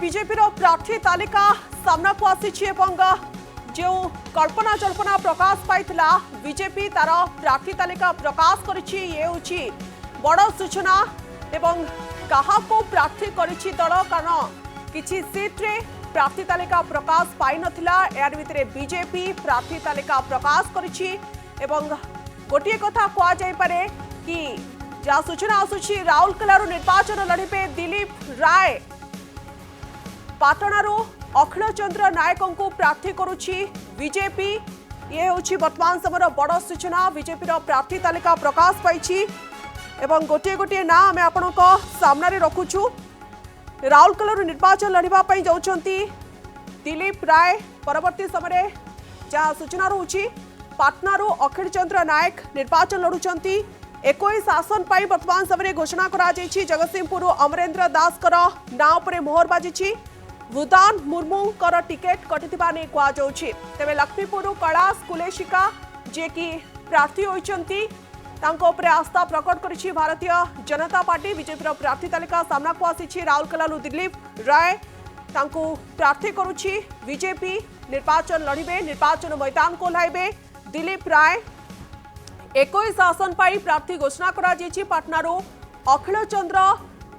BJP प्रार्थी तालिका सामना को आसी जो कल्पना जल्पना प्रकाश पाई बीजेपी तार प्रार्थी तालिका प्रकाश करी बड़ सूचना एवं क्या प्रार्थी करिछि दल कारण किछि सीट रे प्रार्थी तालिका प्रकाश पाई नथिला यार भितरे बीजेपी प्रार्थी तालिका प्रकाश करिछि एवं गोटे कथा कह जाय पारे कि जहाँ सूचना आसुछि राउरकेला निर्वाचन लड़िबे दिलीप राय पाटणारू अखिल चंद्र नायक को प्रार्थी करुछि बीजेपी ये होछि वर्तमान समय बड़ सूचना बीजेपी प्रार्थी तालिका प्रकाश पाई एवं गोटे गोटे ना आम आपण सामने रखुछु राउरकेला निर्वाचन लड़ाई जाउछंती दिलीप राय परवर्ती समय जहाँ सूचना रोची पाटणारू अखिल चंद्र नायक निर्वाचन लड़ुचंती 21 आसन पाई वर्तमान समय घोषणा करा जायछि जगतसिंहपुर अमरेंद्र दास ना उपरे मोहर बाजिछि भूदान मुर्मूंकर टिकेट कटिथिबा नै कुआ जाउछि तेबे लक्ष्मीपुर कैलाश कुलेशिका जे कि प्रार्थी होइचंती तांको उपरे आस्था प्रकट करिछि भारतीय जनता पार्टी बीजेपी प्रार्थी तालिका सामना को आसीछि राउरकेला दिलीप राय तांको प्रार्थी करुछि बीजेपी निर्वाचन लड़िबे निर्वाचन मैदान को लाइबे दिलीप राय 21 आसन पाई प्रार्थी घोषणा करा जायछि पाटणारू अखिल चंद्र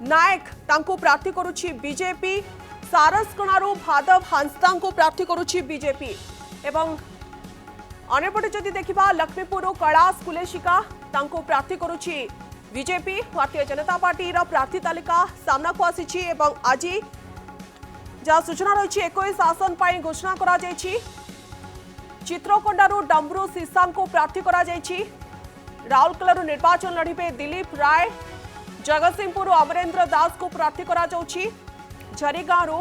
नायक तांको प्रार्थी करुछि बीजेपी सारसकणारू भादव हांसदा को प्रार्थी करुछि बीजेपी एवं अनेपटे जदि देखिबा लक्ष्मीपुर कैलाश कुलेशिका तांको प्रार्थी करुछि बीजेपी भारतीय जनता पार्टी प्रार्थी तालिका सामना को आसीछि एवं आज जहाँ सूचना रही 21 आसन पाई घोषणा करा जायछि चित्रकोंडारू डम्बरू सीसा को प्रार्थी करा जायछि राउरकेला निर्वाचन लड़िबे दिलीप राय जगतसिंहपुर अमरेंद्र दास को प्रार्थी करा जाउछि झरीगांव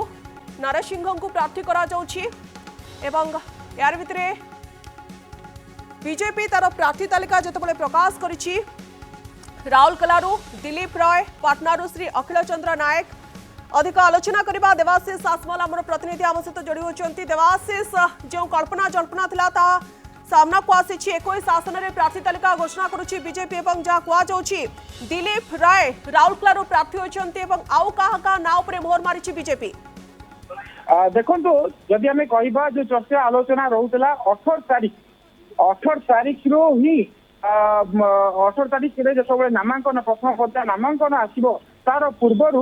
नरसिंह को प्रार्थी करा जाउछि एवं यार भितरे बीजेपी तार प्रार्थी तालिका जितेबाला प्रकाश करिछि राउरकेला दिलीप राय पाटणारू श्री अखिल चंद्र नायक अधिक आलोचना करबा देवाशीष आसमाल आम प्रतिनिधि आम सहित जोड़ी होती देवाशीष जो कल्पना जल्पना थिला ता सामना को आसी 21 आसन में प्रार्थी तालिका घोषणा करुछि बीजेपी एवं जहाँ कहुछि दिलीप राय राउरकेला प्रार्थी होती आउ क्या ना उपरे मोहर मारी बीजेपी देखो जदि आम कह जो चर्चा आलोचना रोला 18 तारीख रू ही 18 तारीख जो नामांकन प्रथम पर्याय नामांकन आसो तार पूर्वर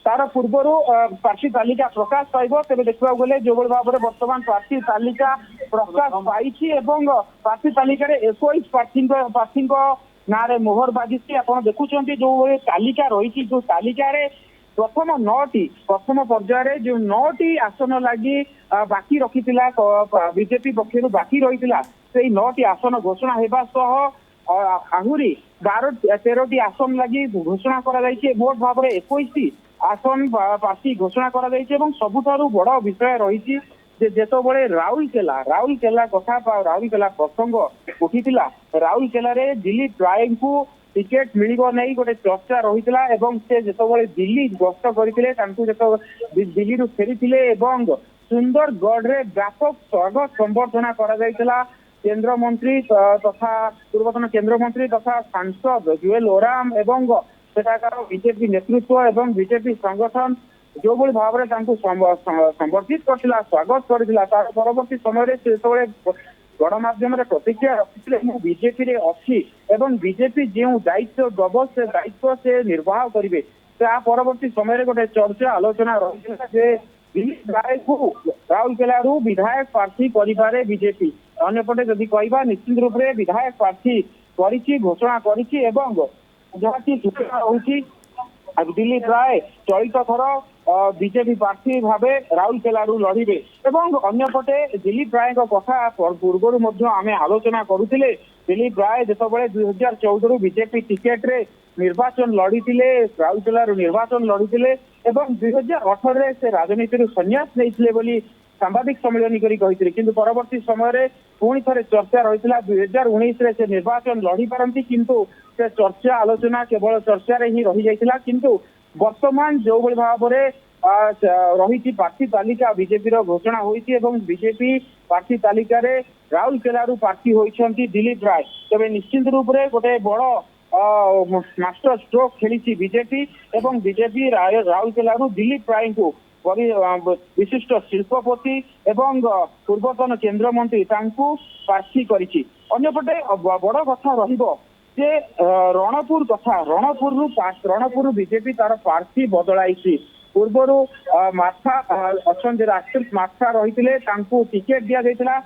प्रार्थी तालिका प्रकाश पाइब तेज देखा गले जो भाव में बर्तमान प्रार्थी तालिका प्रकाश पाई प्रार्थी तालिका 21 प्रार्थी ना मोहर बाजी आप देखुं जो तालिका रही जो तालिका प्रथम 9 पर्यायर जो 9 आसन लगी बाकी रखी बीजेपी पक्ष बाकी रही से 9 आसन घोषणा होगा आहरी 12-13 आसन लगी घोषणा मोट भाव में 21 आसन प्रार्थी घोषणा सबुठारु बड़ विषय रही जेतबे राउरकेला कथा राउरकेला प्रसंग उठी राउरकेला दिलीप राय को टिकेट मिलिबो नहीं गोटे चर्चा रही से जितेबाला दिल्ली गस्त करते दिल्ली फेरी सुंदरगढ़ रे व्यापक स्वागत संबर्धना करा केंद्र मंत्री तथा पूर्वतन केंद्र मंत्री तथा सांसद जुएल ओराम एवं सेठाकार बीजेपी नेतृत्व एवं बीजेपी संगठन जो भाव में संबर्धित करथिला स्वागत करथिला तार परवर्ती समय से गणमाध्यम प्रतिक्रिया रखिले बीजेपी रे अच्छी एवं बीजेपी जो दायित्व दब से दायित्व से निर्वाह करेंगे परवर्ती समय गोटे चर्चा आलोचना रही दिलीप राय को राउरकेला विधायक प्रार्थी करें बीजेपी अन्यपटे जदि कहवा निश्चित रूप से विधायक प्रार्थी करी घोषणा करी जहाँ की सूचना रही दिलीप राय चलित थर बीजेपी प्रार्थी भाव राउरकेला लड़िबे अन्यपटे दिलीप राय कथा पूर्वर आम आलोचना करुले दिलीप राय जितेबाला 2014 बीजेपी टिकेट रे निर्वाचन लड़ी राउरकेला निर्वाचन लड़ी 2018 से राजनीति संन्यास नहीं सांबादिक सम्मेलन करी परवर्ती समय पुणी थे चर्चा रही 2019 से निर्वाचन लड़ी पारती किंतु से चर्चा आलोचना केवल चर्चा ही रही जाइथिला किंतु वर्तमान जो भाव में रही प्रार्थी तालिका बीजेपी घोषणा होती बीजेपी प्रार्थी तालिका राउरकेला प्रार्थी होती दिलीप राय तेज निश्चित रूप से गोटे बड़ मास्टर स्ट्रोक खेली बीजेपी एवं बीजेपी राउरकेला दिलीप राय को विशिष्ट शिल्पपति एवं पूर्वतन केन्द्रमंत्री प्रार्थी करिछि। अन्यपटे बड़ कथा रहिबो जे रणपुर कथा रणपुर बीजेपी तार प्रार्थी बदलाई पूर्वर माथा अच्छा राष्ट्रीय माथा रही टिकेट दि जाइथिला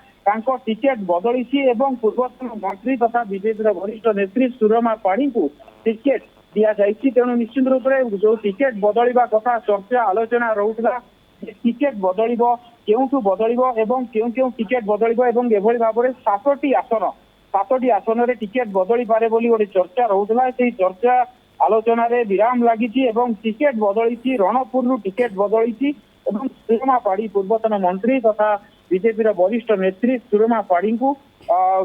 टिकेट बदली पूर्वतन मंत्री तथा बीजेपी वरिष्ठ नेत्री सुरमा पाढ़ी को टिकेट दि जाइए। तेणु निश्चित रूप से जो टिकेट बदलवा कथा चर्चा आलोचना रोला टिकेट बदल क्यों बदल क्यों टिकेट बदल एभली भाव में 7टी आसन रे टिकेट बदली पारे बोली गोटे चर्चा रोला। से चर्चा आलोचना रे विराम लगी टिकेट बदली रणपुर टिकेट बदली सुरमा पाढ़ी पूर्वतन मंत्री तथा बीजेपी वरिष्ठ नेत्री सुरमा पाढ़ी को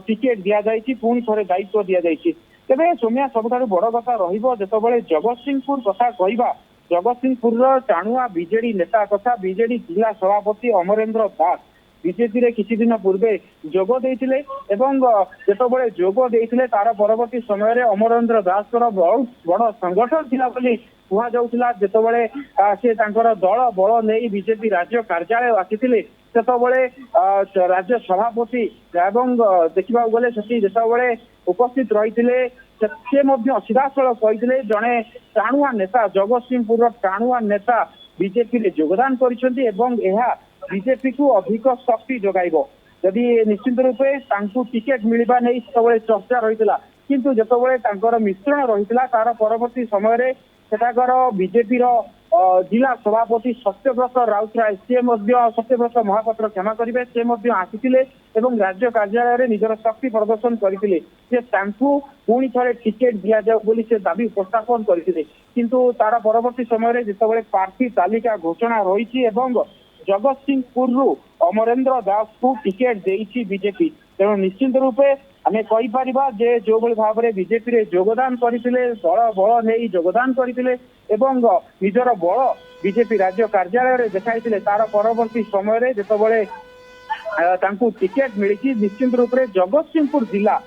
टिकेट दि जाइए पुणी थे दायित्व दि जाइए। तेरे सौम्या सबुठ बड़ कथा रतबे जगतसिंहपुर कथा कहवा जगतसिंहपुर टाणुआ बीजेडी नेता कथा बीजेडी जिला सभापति अमरेंद्र दास बीजेपी रे किछि दिन पूर्वे जोग देइथिले एवं जेतबळे जोग देइथिले तार परवर्ती समय रे अमरेंद्र दास बहुत बड़ संगठन थिला बोली कुहा जाउथिला। जेतबळे से तांकर दल बल नै बीजेपी राज्य कार्यालय आसिथिले सेतबळे राज्य सभापति एवं देखिबा गले सेठी जेतबळे उपस्थित रहिथिले से मध्य सीधासल कहिथिले जणे टाणुआ नेता जगतसिंहपुर टाणुआ नेता बीजेपी रे योगदान करिसेंती एवं एहा बीजेपी को अधिक शक्ति जगाइब जदि निश्चित रूपे तांकु टिकेट मिलवा नहीं सब चर्चा रही किंतु जितेबाला तांकर मिश्रण रही तार परवर्ती समय सेठाकर बीजेपी जिला सभापति सत्यव्रत राउतराय सी सत्यव्रत महापात्र क्षमा करेंगे से आसी राज्य कार्यालय निजर शक्ति प्रदर्शन करते पुणी थे टिकेट दि जाऊ बोली से दाबी उपस्थापन करते किंतु तार परवर्ती समय जितेबाला प्रार्थी तालिका घोषणा रही जगतसिंहपुर अमरेंद्र दास को टिकेट देइछि बीजेपी। तेणु निश्चित रूपे आम कहीपर जे जो भाव में बीजेपी रे योगदान करते दल बल नहीं योगदान करते निजर बल बीजेपी राज्य कार्यालय देखाई तार परवर्ती समय जितेबाला टिकेट मिली निश्चित रूप से जगतसिंहपुर जिले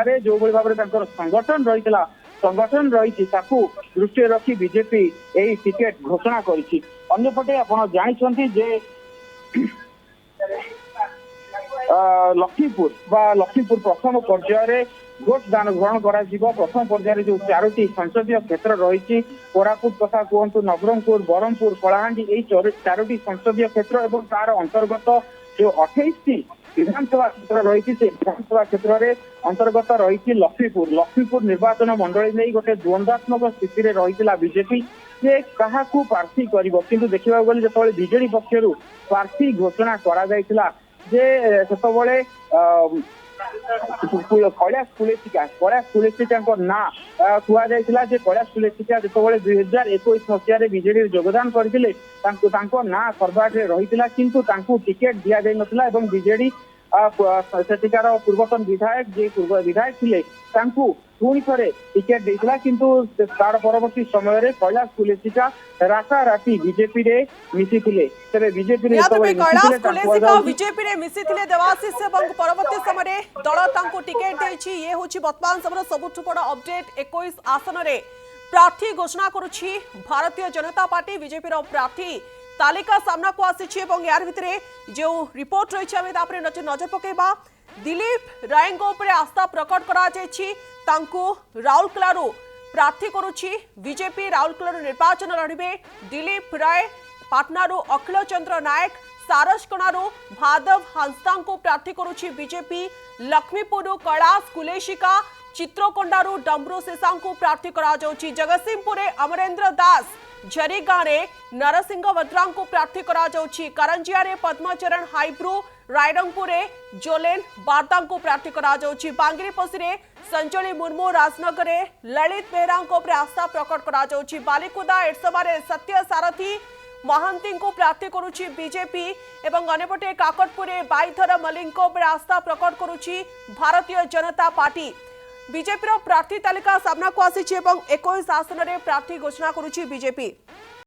में जो भाव में संगठन रही दृष्टि रखी बीजेपी यही टिकेट घोषणा करिछि। अन्यपटे आपण जानिछन्ति जे लक्ष्मीपुर प्रथम पर्यायर भोट दान ग्रहण करा प्रथम पर्यायर जो 4टी संसदीय क्षेत्र रही कोरापुट कथा कहतु नवरंगपुर बरहमपुर कलाहांडी यही 4टी संसदीय क्षेत्र एवं तार अंतर्गत जो 28टी विधानसभा क्षेत्र रही विधानसभा क्षेत्र में अंतर्गत रही लक्ष्मीपुर निर्वाचन मंडली नहीं गोटे द्वंद्वात्मक स्थिति में रही बीजेपी जे क्या प्रार्थी कर किंतु देखा गले जो बीजेडी पक्षर प्रार्थी घोषणा करा कैलाश कुलेसिका ना कहला कैलाश कुलेसिका जो 2021 मसीह बीजेडी योगदान करते ना सर्वाट रही किंतु टिकेट दि जाता बीजेडी सेठिकार पूर्वतन विधायक जे पूर्व विधायक थे पुणी थे टिकेट देता किंतु तार परवर्ती समय कैलाश कुलेसिका राताराति बीजेपी रे मिसी तेरे बीजेपी मिसी देवाशीष परवर्ती समय दल टिकेट देछि। ये होछि वर्तमान समय सबुठ बड़ अपडेट 21 आसन रे प्रार्थी घोषणा करुछि भारतीय जनता पार्टी बीजेपी रो प्रार्थी तालिका सामना को आसी यार भितरे जो रिपोर्ट रही नजर पकेबा दिलीप राय आस्था प्रकट करा राउरकेला प्रार्थी करुछि बीजेपी राउरकेला निर्वाचन लड़े दिलीप राय पाटनारू अखिल चंद्र नायक सारसकणारू भादव हांसदा को प्रार्थी करुछि बीजेपी लक्ष्मीपुर कैलाश कुलेशिका चित्रकोंडारू डम्बरू शेषा को प्रार्थी करा जगतसिंहपुर अमरेंद्र दास झरीगाँ नरसिंह भद्रा को प्रार्थी करा करंजिया पद्मचरण हाइब्रू रायरंगपुर जोलेन बारदा को प्रार्थी करा बांगिरीपोशी संजली मुर्मू राजनगर ललित बेहरा आस्था प्रकट करा बालिकुदा एरसमा सत्य सारथी महांती को प्रार्थी करुछि बीजेपी एवं अन्यपटे काकटपुर बाईधर मल्लिक आस्था प्रकट करुछि भारतीय जनता पार्टी बीजेपी प्रार्थी तालिका सामना को आसी 21 आसन में प्रार्थी घोषणा करुछि बीजेपी।